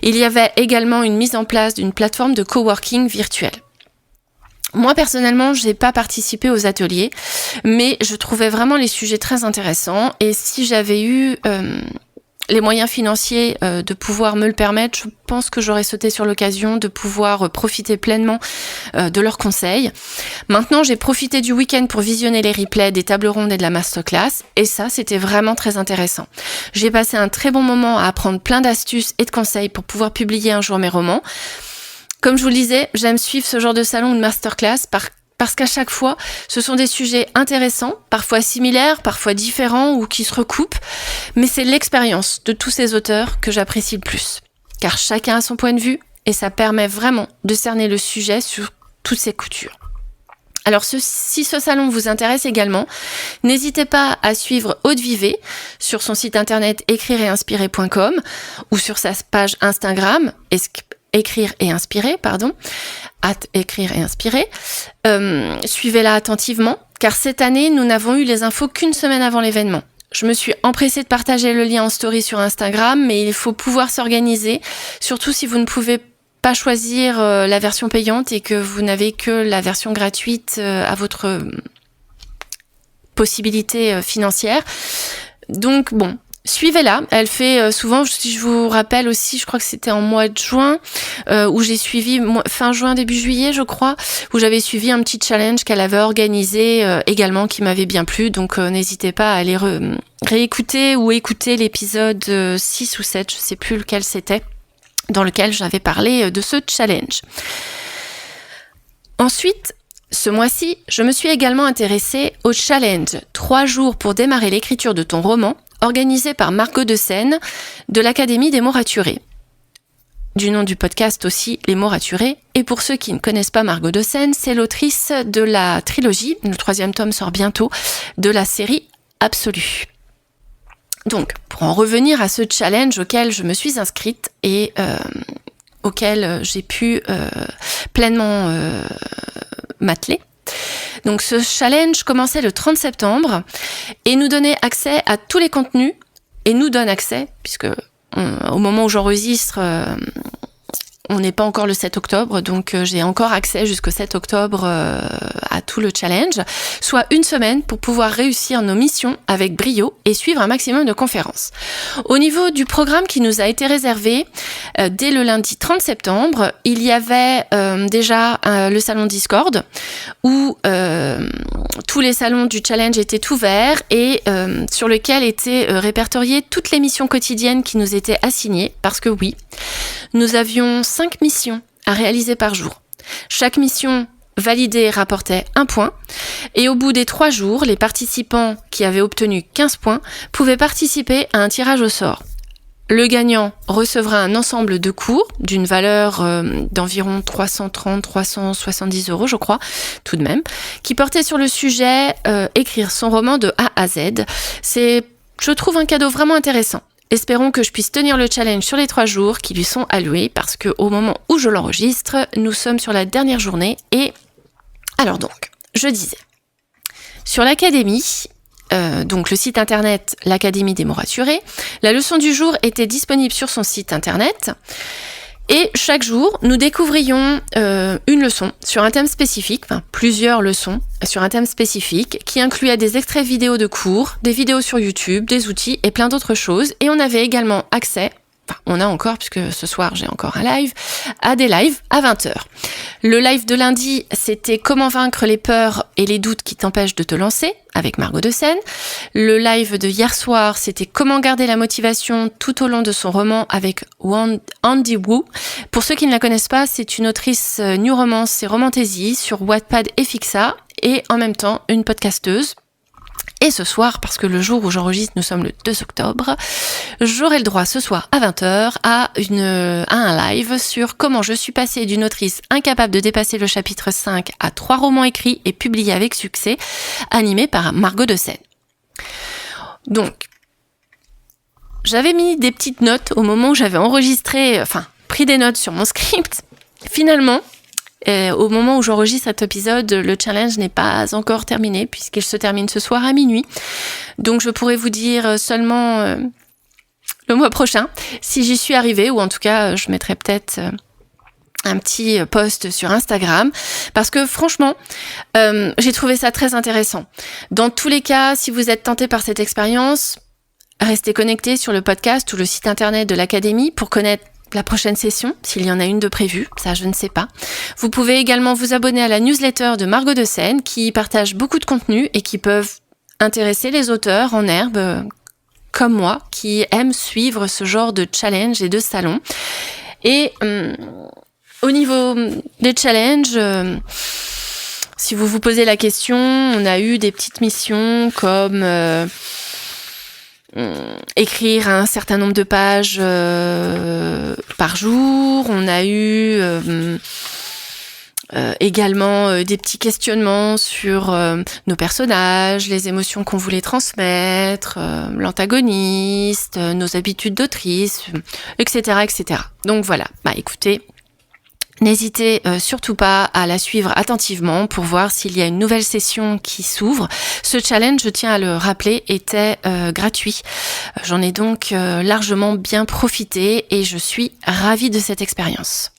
Il y avait également une mise en place d'une plateforme de coworking virtuel. Moi, personnellement, j'ai pas participé aux ateliers, mais je trouvais vraiment les sujets très intéressants, et si j'avais eu les moyens financiers de pouvoir me le permettre, je pense que j'aurais sauté sur l'occasion de pouvoir profiter pleinement de leurs conseils. Maintenant, j'ai profité du week-end pour visionner les replays des tables rondes et de la masterclass, et ça, c'était vraiment très intéressant. J'ai passé un très bon moment à apprendre plein d'astuces et de conseils pour pouvoir publier un jour mes romans. Comme je vous le disais, j'aime suivre ce genre de salon ou de masterclass parce qu'à chaque fois, ce sont des sujets intéressants, parfois similaires, parfois différents ou qui se recoupent, mais c'est l'expérience de tous ces auteurs que j'apprécie le plus, car chacun a son point de vue et ça permet vraiment de cerner le sujet sur toutes ses coutures. Alors si ce salon vous intéresse également, n'hésitez pas à suivre Aude Vivet sur son site internet écrire-et-inspirer.com ou sur sa page Instagram écrire et inspirer, @écrire et inspirer. Suivez-la attentivement, car cette année, nous n'avons eu les infos qu'une semaine avant l'événement. Je me suis empressée de partager le lien en story sur Instagram, mais il faut pouvoir s'organiser, surtout si vous ne pouvez pas choisir la version payante et que vous n'avez que la version gratuite à votre possibilité financière. Donc bon, suivez-la, elle fait souvent, si je vous rappelle aussi, je crois que c'était en mois de juin, où j'ai suivi, fin juin, début juillet je crois, où j'avais suivi un petit challenge qu'elle avait organisé également, qui m'avait bien plu, donc n'hésitez pas à aller réécouter ou écouter l'épisode 6 ou 7, je sais plus lequel c'était, dans lequel j'avais parlé de ce challenge. Ensuite, ce mois-ci, je me suis également intéressée au challenge 3 jours pour démarrer l'écriture de ton roman, organisé par Margot de Seine de l'Académie des mots raturés. Du nom du podcast aussi, Les mots raturés. Et pour ceux qui ne connaissent pas Margot de Seine, c'est l'autrice de la trilogie, le 3e tome sort bientôt, de la série Absolue. Donc, pour en revenir à ce challenge auquel je me suis inscrite et auquel j'ai pu pleinement m'atteler, Donc ce challenge commençait le 30 septembre et nous donnait accès à tous les contenus et nous donne accès, puisque au moment où j'enregistre, on n'est pas encore le 7 octobre, donc j'ai encore accès jusqu'au 7 octobre à tout le challenge, soit une semaine pour pouvoir réussir nos missions avec brio et suivre un maximum de conférences. Au niveau du programme qui nous a été réservé, dès le lundi 30 septembre, il y avait déjà le salon Discord où tous les salons du challenge étaient ouverts et sur lequel étaient répertoriées toutes les missions quotidiennes qui nous étaient assignées, parce que oui, nous avions 5 missions à réaliser par jour. Chaque mission validée rapportait 1 point et au bout des 3 jours, les participants qui avaient obtenu 15 points pouvaient participer à un tirage au sort. Le gagnant recevra un ensemble de cours d'une valeur d'environ 330-370 €, je crois, tout de même, qui portait sur le sujet écrire son roman de A à Z. C'est, je trouve, un cadeau vraiment intéressant. Espérons que je puisse tenir le challenge sur les 3 jours qui lui sont alloués, parce qu'au moment où je l'enregistre, nous sommes sur la dernière journée. Et alors donc, je disais, sur l'académie, donc le site internet l'Académie des mots rassurés, la leçon du jour était disponible sur son site internet. Et chaque jour, nous découvrions une leçon sur un thème spécifique, enfin plusieurs leçons sur un thème spécifique, qui incluait des extraits vidéo de cours, des vidéos sur YouTube, des outils et plein d'autres choses. Et on avait également accès, enfin on a encore, puisque ce soir j'ai encore un live, à des lives à 20h. Le live de lundi, c'était comment vaincre les peurs et les doutes qui t'empêchent de te lancer, avec Margot de Seine. Le live de hier soir, c'était comment garder la motivation tout au long de son roman avec Andy Wu. Pour ceux qui ne la connaissent pas, c'est une autrice new romance et romantasy sur Wattpad et Fixa, et en même temps une podcasteuse. Et ce soir, parce que le jour où j'enregistre, nous sommes le 2 octobre, j'aurai le droit ce soir à 20h à un live sur comment je suis passée d'une autrice incapable de dépasser le chapitre 5 à 3 romans écrits et publiés avec succès, animé par Margot de Seine. Donc, j'avais mis des petites notes au moment où j'avais enregistré, pris des notes sur mon script. Finalement, au moment où j'enregistre cet épisode, le challenge n'est pas encore terminé puisqu'il se termine ce soir à minuit. Donc je pourrais vous dire seulement le mois prochain si j'y suis arrivée, ou en tout cas je mettrai peut-être un petit post sur Instagram, parce que franchement j'ai trouvé ça très intéressant. Dans tous les cas, si vous êtes tenté par cette expérience, restez connectés sur le podcast ou le site internet de l'Académie pour connaître la prochaine session, s'il y en a une de prévue, ça je ne sais pas. Vous pouvez également vous abonner à la newsletter de Margot de Seine, qui partage beaucoup de contenu et qui peuvent intéresser les auteurs en herbe comme moi, qui aiment suivre ce genre de challenge et de salon. Et au niveau des challenges, si vous vous posez la question, on a eu des petites missions comme écrire un certain nombre de pages par jour. On a eu également des petits questionnements sur nos personnages, les émotions qu'on voulait transmettre, l'antagoniste, nos habitudes d'autrice, etc., etc. Donc voilà, écoutez, n'hésitez surtout pas à la suivre attentivement pour voir s'il y a une nouvelle session qui s'ouvre. Ce challenge, je tiens à le rappeler, était gratuit. J'en ai donc largement bien profité et je suis ravie de cette expérience.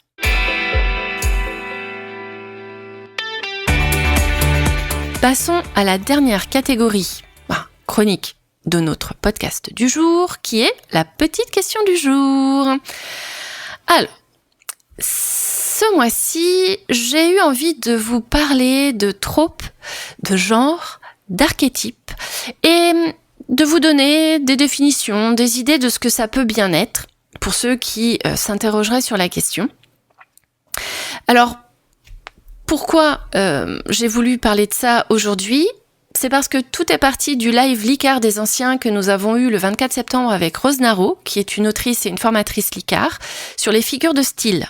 Passons à la dernière catégorie, chronique de notre podcast du jour, qui est la petite question du jour. Alors, ce mois-ci, j'ai eu envie de vous parler de tropes, de genres, d'archétypes et de vous donner des définitions, des idées de ce que ça peut bien être pour ceux qui s'interrogeraient sur la question. Alors, pourquoi j'ai voulu parler de ça aujourd'hui ? C'est parce que tout est parti du live Licard des Anciens que nous avons eu le 24 septembre avec Rose Naro, qui est une autrice et une formatrice Licard, sur les figures de style.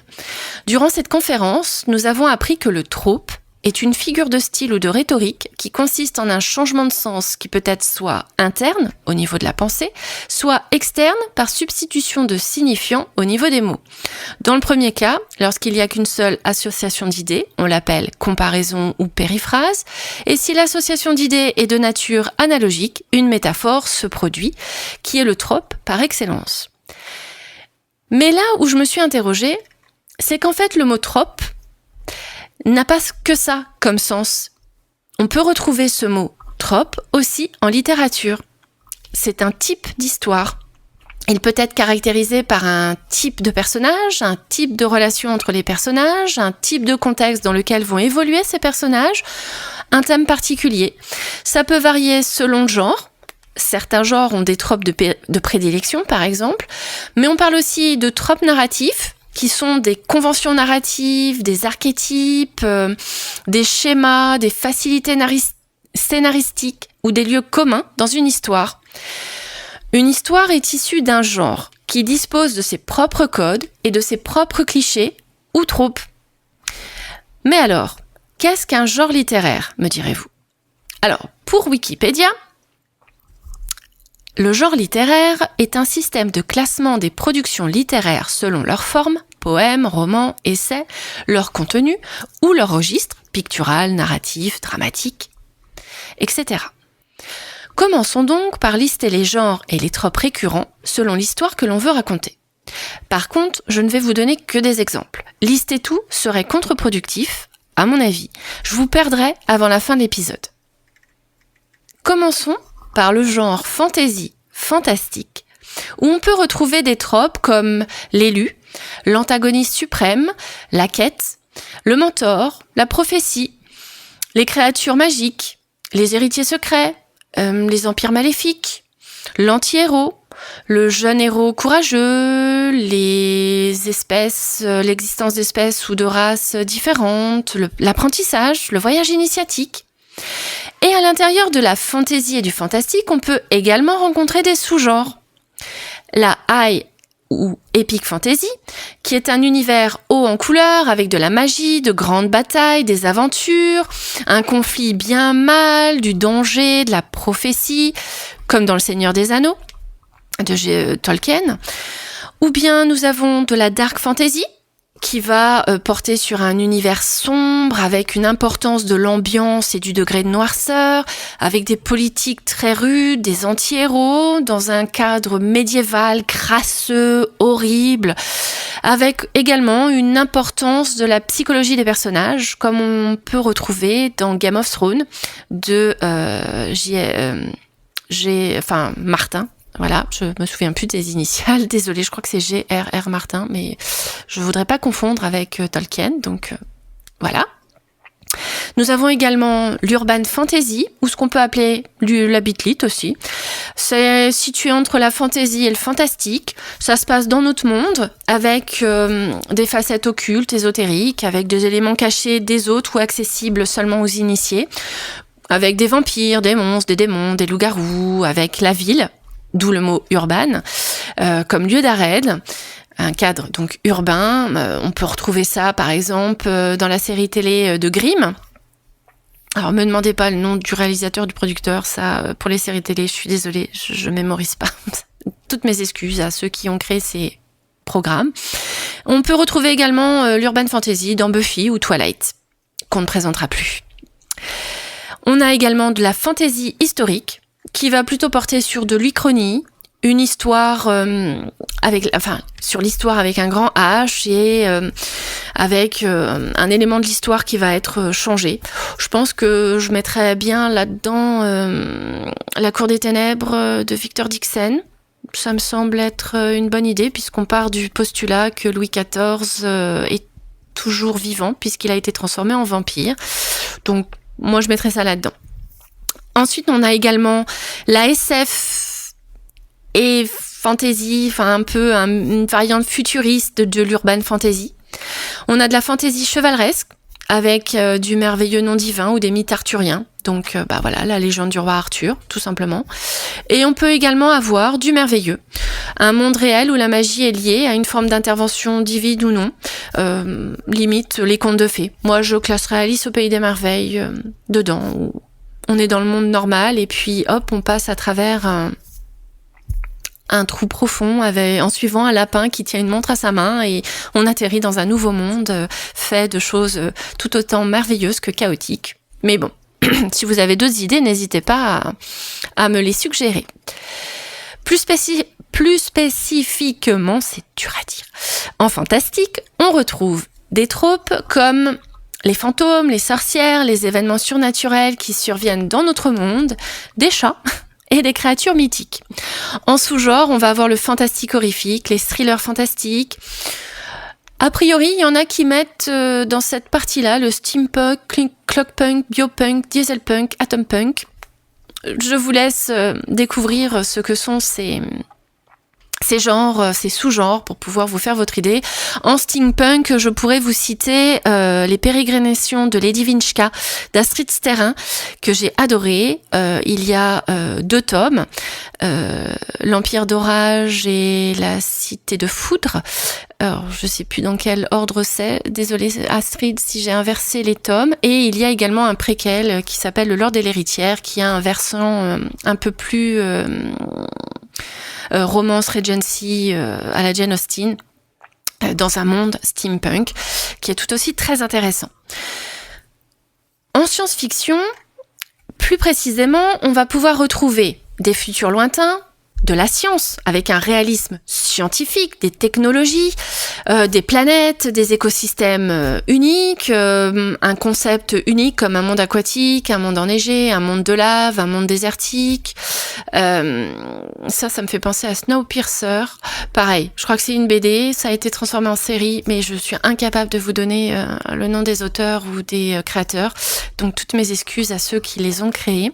Durant cette conférence, nous avons appris que le trope est une figure de style ou de rhétorique qui consiste en un changement de sens qui peut être soit interne, au niveau de la pensée, soit externe par substitution de signifiants au niveau des mots. Dans le premier cas, lorsqu'il n'y a qu'une seule association d'idées, on l'appelle comparaison ou périphrase, et si l'association d'idées est de nature analogique, une métaphore se produit, qui est le trope par excellence. Mais là où je me suis interrogée, c'est qu'en fait le mot trope n'a pas que ça comme sens. On peut retrouver ce mot trope aussi en littérature. C'est un type d'histoire. Il peut être caractérisé par un type de personnage, un type de relation entre les personnages, un type de contexte dans lequel vont évoluer ces personnages, un thème particulier. Ça peut varier selon le genre. Certains genres ont des tropes de prédilection, par exemple, mais on parle aussi de tropes narratifs, qui sont des conventions narratives, des archétypes, des schémas, des facilités scénaristiques ou des lieux communs dans une histoire. Une histoire est issue d'un genre qui dispose de ses propres codes et de ses propres clichés ou tropes. Mais alors, qu'est-ce qu'un genre littéraire, me direz-vous ? Alors, pour Wikipédia, le genre littéraire est un système de classement des productions littéraires selon leur forme, poèmes, romans, essais, leur contenu ou leur registre, pictural, narratif, dramatique, etc. Commençons donc par lister les genres et les tropes récurrents selon l'histoire que l'on veut raconter. Par contre, je ne vais vous donner que des exemples. Lister tout serait contre-productif, à mon avis. Je vous perdrai avant la fin de l'épisode. Commençons par le genre fantasy fantastique, où on peut retrouver des tropes comme l'élu, l'antagoniste suprême, la quête, le mentor, la prophétie, les créatures magiques, les héritiers secrets, les empires maléfiques, l'anti-héros, le jeune héros courageux, l'existence d'espèces ou de races différentes, l'apprentissage, le voyage initiatique. Et à l'intérieur de la fantaisie et du fantastique, on peut également rencontrer des sous-genres. La high ou epic fantasy, qui est un univers haut en couleurs avec de la magie, de grandes batailles, des aventures, un conflit bien mal, du danger, de la prophétie, comme dans Le Seigneur des Anneaux de Tolkien. Ou bien nous avons de la dark fantasy, qui va porter sur un univers sombre avec une importance de l'ambiance et du degré de noirceur, avec des politiques très rudes, des anti-héros, dans un cadre médiéval, crasseux, horrible, avec également une importance de la psychologie des personnages, comme on peut retrouver dans Game of Thrones de Martin. Voilà, je me souviens plus des initiales, désolée, je crois que c'est G.R.R. Martin, mais je voudrais pas confondre avec Tolkien, donc voilà. Nous avons également l'urban fantasy, ou ce qu'on peut appeler la bitlit aussi. C'est situé entre la fantasy et le fantastique. Ça se passe dans notre monde, avec des facettes occultes, ésotériques, avec des éléments cachés des autres ou accessibles seulement aux initiés, avec des vampires, des monstres, des démons, des loups-garous, avec la ville, d'où le mot urban, comme lieu d'arrêt, un cadre donc urbain. On peut retrouver ça par exemple dans la série télé de Grimm. Alors me demandez pas le nom du réalisateur, du producteur, ça pour les séries télé, je suis désolée, je mémorise pas. Toutes mes excuses à ceux qui ont créé ces programmes. On peut retrouver également l'urban fantasy dans Buffy ou Twilight, qu'on ne présentera plus. On a également de la fantasy historique, qui va plutôt porter sur de l'Uchronie, une histoire sur l'histoire avec un grand H et avec un élément de l'histoire qui va être changé. Je pense que je mettrais bien là-dedans La Cour des Ténèbres de Victor Dixon. Ça me semble être une bonne idée puisqu'on part du postulat que Louis XIV est toujours vivant puisqu'il a été transformé en vampire. Donc moi je mettrais ça là-dedans. Ensuite, on a également la SF et fantasy, enfin un peu une variante futuriste de l'urban fantasy. On a de la fantasy chevaleresque avec du merveilleux non divin ou des mythes arthuriens. Donc voilà, la légende du roi Arthur, tout simplement. Et on peut également avoir du merveilleux, un monde réel où la magie est liée à une forme d'intervention divine ou non, limite les contes de fées. Moi, je classerais Alice au pays des merveilles dedans, où on est dans le monde normal et puis hop, on passe à travers un trou profond en suivant un lapin qui tient une montre à sa main et on atterrit dans un nouveau monde fait de choses tout autant merveilleuses que chaotiques. Mais bon, si vous avez d'autres idées, n'hésitez pas à me les suggérer. Plus spécifiquement, c'est dur à dire, en fantastique, on retrouve des tropes comme les fantômes, les sorcières, les événements surnaturels qui surviennent dans notre monde, des chats et des créatures mythiques. En sous-genre, on va avoir le fantastique horrifique, les thrillers fantastiques. A priori, il y en a qui mettent dans cette partie-là le steampunk, clockpunk, biopunk, dieselpunk, atompunk. Je vous laisse découvrir ce que sont ces genres, ces sous-genres pour pouvoir vous faire votre idée. En steampunk, je pourrais vous citer les pérégrinations de Lady Vinchka d'Astrid Sterrin que j'ai adoré. Il y a 2 tomes, l'Empire d'Orage et la Cité de Foudre. Alors, je sais plus dans quel ordre c'est. Désolée Astrid si j'ai inversé les tomes. Et il y a également un préquel qui s'appelle Le Lord et l'Héritière, qui a un versant un peu plus romance Regency à la Jane Austen, dans un monde steampunk, qui est tout aussi très intéressant. En science-fiction, plus précisément, on va pouvoir retrouver des futurs lointains, de la science, avec un réalisme scientifique, des technologies, des planètes, des écosystèmes uniques, un concept unique comme un monde aquatique, un monde enneigé, un monde de lave, un monde désertique. Ça me fait penser à Snowpiercer. Pareil, je crois que c'est une BD, ça a été transformé en série, mais je suis incapable de vous donner le nom des auteurs ou des créateurs. Donc toutes mes excuses à ceux qui les ont créés.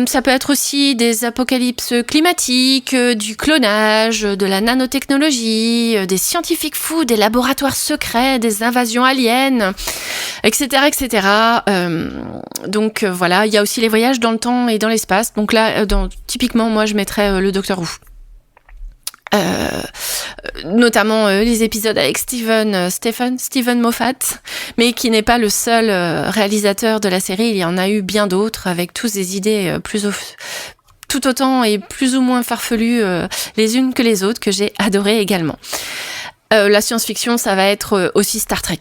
Ça peut être aussi des apocalypses climatiques, du clonage, de la nanotechnologie, des scientifiques fous, des laboratoires secrets, des invasions aliens, etc., etc. Donc voilà, il y a aussi les voyages dans le temps et dans l'espace. Donc là, typiquement, moi, je mettrais le Docteur Who. Notamment les épisodes avec Stephen Moffat, mais qui n'est pas le seul réalisateur de la série. Il y en a eu bien d'autres avec tous des idées tout autant et plus ou moins farfelues les unes que les autres, que j'ai adoré également. La science-fiction, ça va être aussi Star Trek.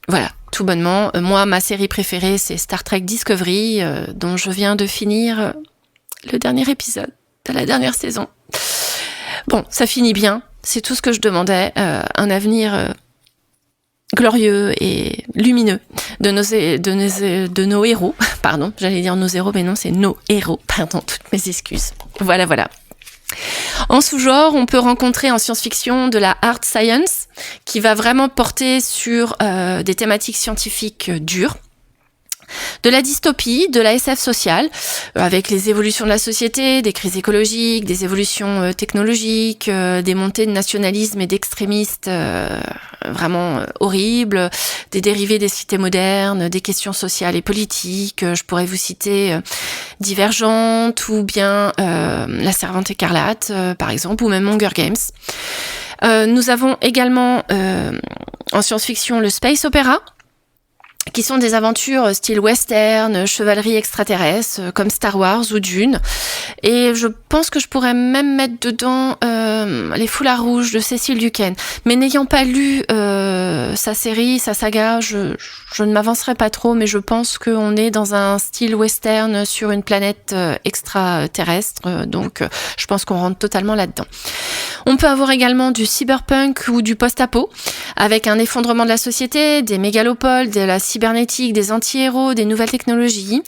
Voilà, tout bonnement. Moi, ma série préférée, c'est Star Trek Discovery, dont je viens de finir le dernier épisode de la dernière saison. Bon, ça finit bien, c'est tout ce que je demandais. Un avenir glorieux et lumineux de nos héros. Pardon, j'allais dire nos héros, mais non, c'est nos héros. Pardon, toutes mes excuses. Voilà. En sous-genre, on peut rencontrer en science-fiction de la hard science, qui va vraiment porter sur des thématiques scientifiques dures. De la dystopie, de la SF sociale, avec les évolutions de la société, des crises écologiques, des évolutions technologiques, des montées de nationalisme et d'extrémistes vraiment horribles, des dérivés des cités modernes, des questions sociales et politiques. Je pourrais vous citer Divergente ou bien La Servante écarlate, par exemple, ou même Hunger Games. Nous avons également en science-fiction le space opera, qui sont des aventures style western, chevalerie extraterrestre, comme Star Wars ou Dune. Et je pense que je pourrais même mettre dedans Les Foulards Rouges de Cécile Duquesne. Mais n'ayant pas lu sa série, sa saga, je ne m'avancerai pas trop, mais je pense qu'on est dans un style western sur une planète extraterrestre. Donc je pense qu'on rentre totalement là-dedans. On peut avoir également du cyberpunk ou du post-apo, avec un effondrement de la société, des mégalopoles, de la cybernétique, des anti-héros, des nouvelles technologies.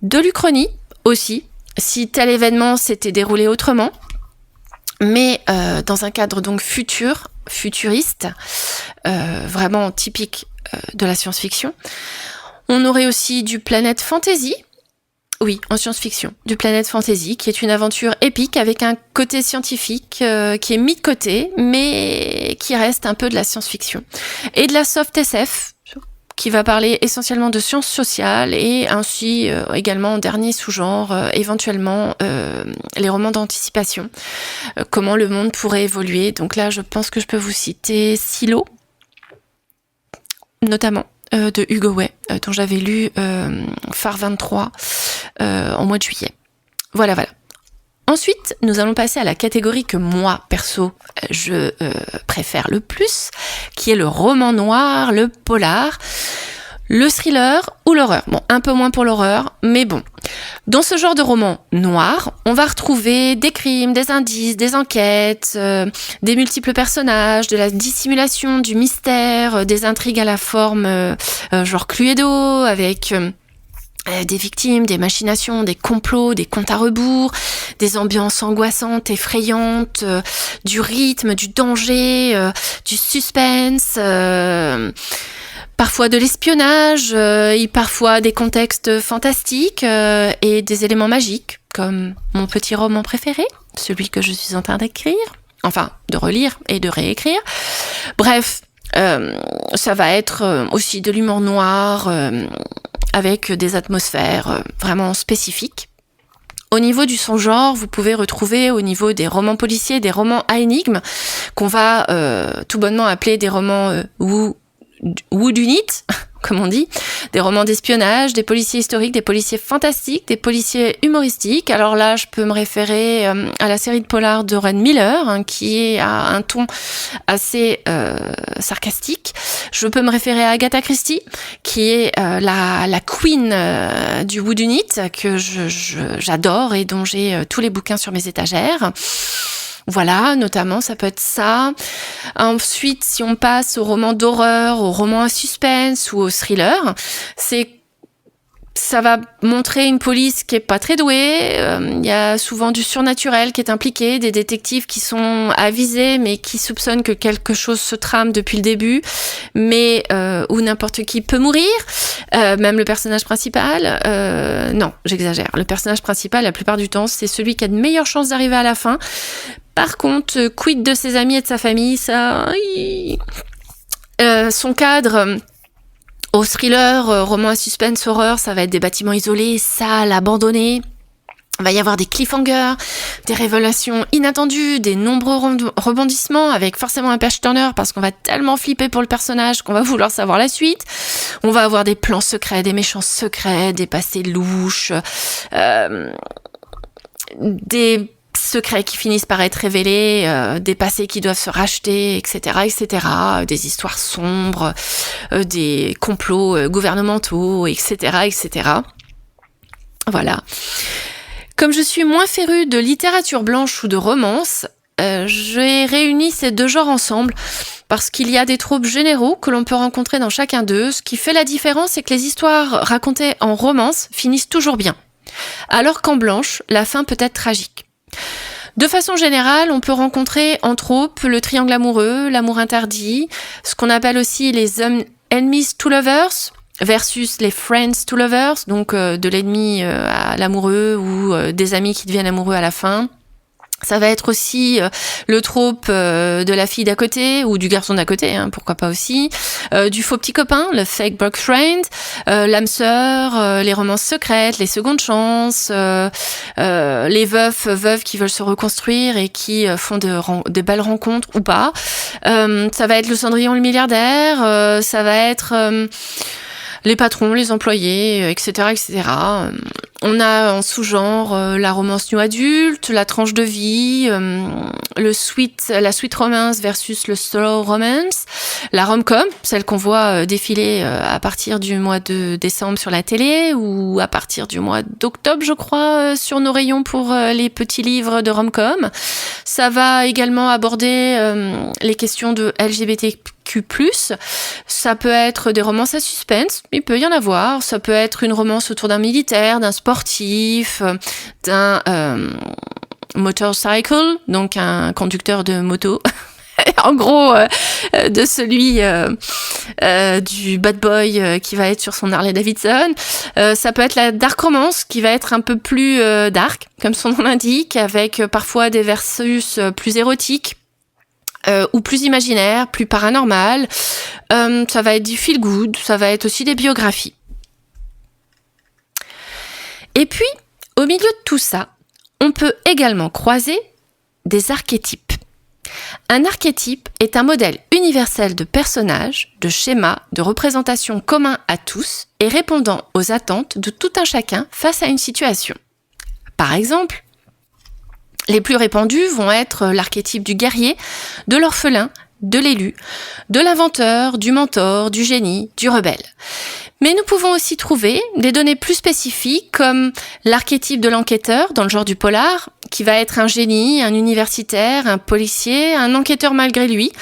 De l'Uchronie aussi, si tel événement s'était déroulé autrement, mais dans un cadre donc futuriste, vraiment typique de la science-fiction. On aurait aussi du Planet Fantasy. Oui, en science-fiction, du Planet Fantasy, qui est une aventure épique avec un côté scientifique qui est mis de côté, mais qui reste un peu de la science-fiction. Et de la soft SF, qui va parler essentiellement de sciences sociales et ainsi également en dernier sous-genre, éventuellement les romans d'anticipation, comment le monde pourrait évoluer. Donc là, je pense que je peux vous citer Silo, notamment, de Hugo Way, dont j'avais lu Phare 23 en mois de juillet. Voilà. Ensuite, nous allons passer à la catégorie que moi, perso, je préfère le plus, qui est le roman noir, le polar, le thriller ou l'horreur. Bon, un peu moins pour l'horreur, mais bon. Dans ce genre de roman noir, on va retrouver des crimes, des indices, des enquêtes, des multiples personnages, de la dissimulation, du mystère, des intrigues à la forme genre Cluedo, avec des victimes, des machinations, des complots, des comptes à rebours, des ambiances angoissantes, effrayantes, du rythme, du danger, du suspense, parfois de l'espionnage, et parfois des contextes fantastiques et des éléments magiques, comme mon petit roman préféré, celui que je suis en train d'écrire, enfin de relire et de réécrire. Bref, ça va être aussi de l'humour noir, avec des atmosphères vraiment spécifiques. Au niveau du son-genre, vous pouvez retrouver au niveau des romans policiers, des romans à énigmes, qu'on va tout bonnement appeler des romans whodunit, comme on dit, des romans d'espionnage, des policiers historiques, des policiers fantastiques, des policiers humoristiques. Alors là, je peux me référer à la série de polar de Ren Miller, qui a un ton assez sarcastique. Je peux me référer à Agatha Christie, qui est la queen du whodunit, que j'adore et dont j'ai tous les bouquins sur mes étagères. Voilà, notamment, ça peut être ça. Ensuite, si on passe au roman d'horreur, au roman à suspense ou au thriller, ça va montrer une police qui est pas très douée. Il y a souvent du surnaturel qui est impliqué, des détectives qui sont avisés mais qui soupçonnent que quelque chose se trame depuis le début, mais où n'importe qui peut mourir, même le personnage principal. Non, j'exagère. Le personnage principal, la plupart du temps, c'est celui qui a de meilleures chances d'arriver à la fin. Par contre, quid de ses amis et de sa famille, ça... son cadre... Au thriller, roman à suspense, horreur, ça va être des bâtiments isolés, sales, abandonnés. Il va y avoir des cliffhangers, des révélations inattendues, des nombreux rebondissements avec forcément un page turner parce qu'on va tellement flipper pour le personnage qu'on va vouloir savoir la suite. On va avoir des plans secrets, des méchants secrets, des passés louches, des secrets qui finissent par être révélés, des passés qui doivent se racheter, etc., des histoires sombres, des complots gouvernementaux, etc., etc. Voilà. Comme je suis moins férue de littérature blanche ou de romance, j'ai réuni ces deux genres ensemble parce qu'il y a des tropes généraux que l'on peut rencontrer dans chacun d'eux. Ce qui fait la différence, c'est que les histoires racontées en romance finissent toujours bien, alors qu'en blanche, la fin peut être tragique. De façon générale, on peut rencontrer en trope le triangle amoureux, l'amour interdit, ce qu'on appelle aussi les enemies to lovers versus les friends to lovers, donc de l'ennemi à l'amoureux ou des amis qui deviennent amoureux à la fin. Ça va être aussi le trope de la fille d'à côté ou du garçon d'à côté, pourquoi pas aussi, du faux petit copain, le fake boyfriend, l'âme sœur, les romances secrètes, les secondes chances, les veuves qui veulent se reconstruire et qui font de belles rencontres ou pas. Ça va être le Cendrillon le milliardaire, ça va être les patrons, les employés, etc., etc. On a en sous-genre la romance new adulte, la tranche de vie, la sweet romance versus le slow romance, la rom-com, celle qu'on voit défiler à partir du mois de décembre sur la télé ou à partir du mois d'octobre, je crois, sur nos rayons pour les petits livres de rom-com. Ça va également aborder les questions de LGBTQ+. Ça peut être des romances à suspense, il peut y en avoir. Ça peut être une romance autour d'un militaire, d'un sportif, d'un motorcycle, donc un conducteur de moto. En gros, de celui du bad boy qui va être sur son Harley Davidson. Ça peut être la dark romance qui va être un peu plus dark, comme son nom l'indique, avec parfois des versus plus érotiques. ou plus imaginaire, plus paranormal. Ça va être du feel good, ça va être aussi des biographies. Et puis, au milieu de tout ça, on peut également croiser des archétypes. Un archétype est un modèle universel de personnage, de schéma, de représentation commun à tous et répondant aux attentes de tout un chacun face à une situation. Par exemple, les plus répandus vont être l'archétype du guerrier, de l'orphelin, de l'élu, de l'inventeur, du mentor, du génie, du rebelle. Mais nous pouvons aussi trouver des données plus spécifiques comme l'archétype de l'enquêteur dans le genre du polar, qui va être un génie, un universitaire, un policier, un enquêteur malgré lui,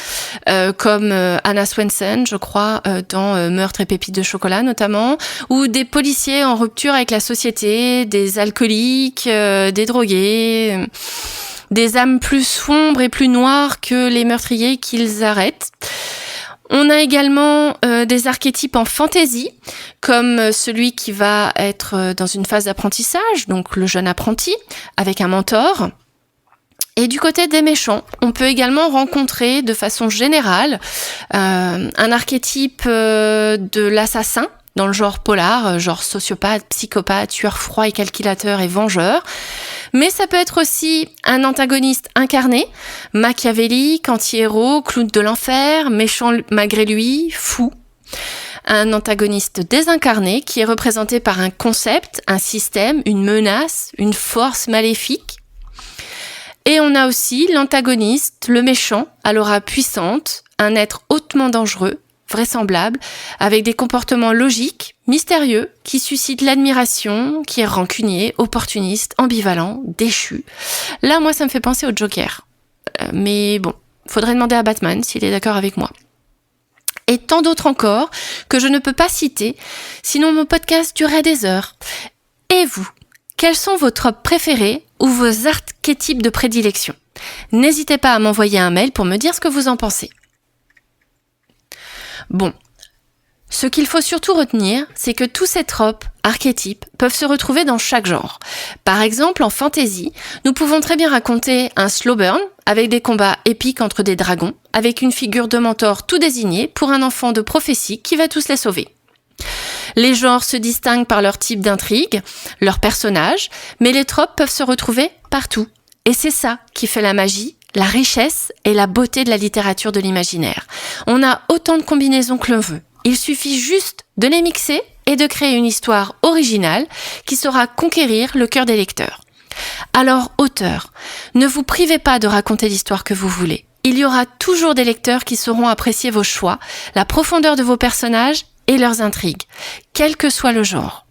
comme Anna Swenson, je crois, dans Meurtre et pépites de chocolat notamment, ou des policiers en rupture avec la société, des alcooliques, des drogués, des âmes plus sombres et plus noires que les meurtriers qu'ils arrêtent. On a également des archétypes en fantaisie, comme celui qui va être dans une phase d'apprentissage, donc le jeune apprenti, avec un mentor. Et du côté des méchants, on peut également rencontrer de façon générale un archétype de l'assassin, dans le genre polar, genre sociopathe, psychopathe, tueur froid et calculateur et vengeur. Mais ça peut être aussi un antagoniste incarné, machiavélique, anti-héros, clown de l'enfer, méchant malgré lui, fou. Un antagoniste désincarné qui est représenté par un concept, un système, une menace, une force maléfique. Et on a aussi l'antagoniste, le méchant, à l'aura puissante, un être hautement dangereux, vraisemblable, avec des comportements logiques, mystérieux, qui suscitent l'admiration, qui est rancunier, opportuniste, ambivalent, déchu. Là, moi, ça me fait penser au Joker. Mais bon, faudrait demander à Batman s'il est d'accord avec moi. Et tant d'autres encore que je ne peux pas citer, sinon mon podcast durerait des heures. Et vous, quels sont vos tropes préférés ou vos archétypes de prédilection ? N'hésitez pas à m'envoyer un mail pour me dire ce que vous en pensez. Bon, ce qu'il faut surtout retenir, c'est que tous ces tropes, archétypes, peuvent se retrouver dans chaque genre. Par exemple, en fantasy, nous pouvons très bien raconter un slow burn avec des combats épiques entre des dragons, avec une figure de mentor tout désignée pour un enfant de prophétie qui va tous les sauver. Les genres se distinguent par leur type d'intrigue, leurs personnages, mais les tropes peuvent se retrouver partout. Et c'est ça qui fait la magie, la richesse et la beauté de la littérature de l'imaginaire. On a autant de combinaisons que l'on veut. Il suffit juste de les mixer et de créer une histoire originale qui saura conquérir le cœur des lecteurs. Alors, auteurs, ne vous privez pas de raconter l'histoire que vous voulez. Il y aura toujours des lecteurs qui sauront apprécier vos choix, la profondeur de vos personnages et leurs intrigues, quel que soit le genre.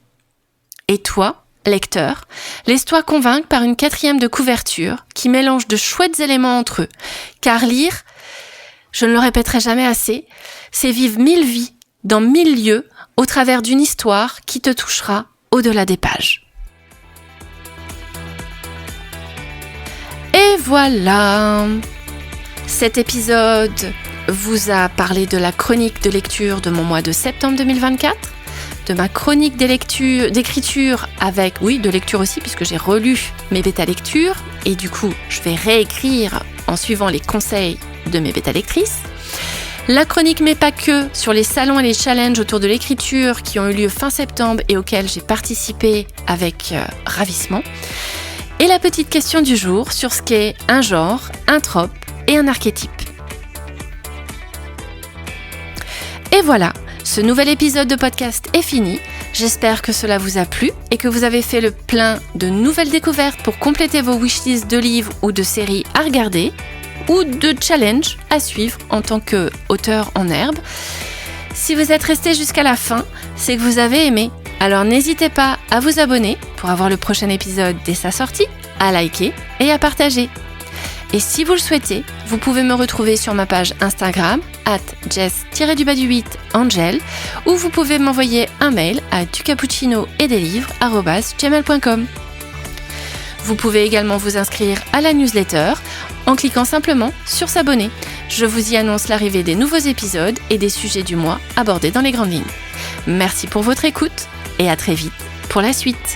Et toi, lecteur, laisse-toi convaincre par une 4e de couverture qui mélange de chouettes éléments entre eux. Car lire, je ne le répéterai jamais assez, c'est vivre 1000 vies dans 1000 lieux au travers d'une histoire qui te touchera au-delà des pages. Et voilà, cet épisode vous a parlé de la chronique de lecture de mon mois de septembre 2024, de ma chronique d'écriture avec, oui, de lecture aussi, puisque j'ai relu mes bêta-lectures, et du coup, je vais réécrire en suivant les conseils de mes bêta-lectrices. La chronique mais pas que sur les salons et les challenges autour de l'écriture qui ont eu lieu fin septembre et auxquels j'ai participé avec ravissement. Et la petite question du jour sur ce qu'est un genre, un trope et un archétype. Et voilà, ce nouvel épisode de podcast est fini. J'espère que cela vous a plu et que vous avez fait le plein de nouvelles découvertes pour compléter vos wishlists de livres ou de séries à regarder ou de challenges à suivre en tant qu'auteur en herbe. Si vous êtes resté jusqu'à la fin, c'est que vous avez aimé. Alors n'hésitez pas à vous abonner pour avoir le prochain épisode dès sa sortie, à liker et à partager. Et si vous le souhaitez, vous pouvez me retrouver sur ma page Instagram @jess_angel ou vous pouvez m'envoyer un mail à ducappuccino-et-des-livres@gmail.com. Vous pouvez également vous inscrire à la newsletter en cliquant simplement sur s'abonner. Je vous y annonce l'arrivée des nouveaux épisodes et des sujets du mois abordés dans les grandes lignes. Merci pour votre écoute et à très vite pour la suite.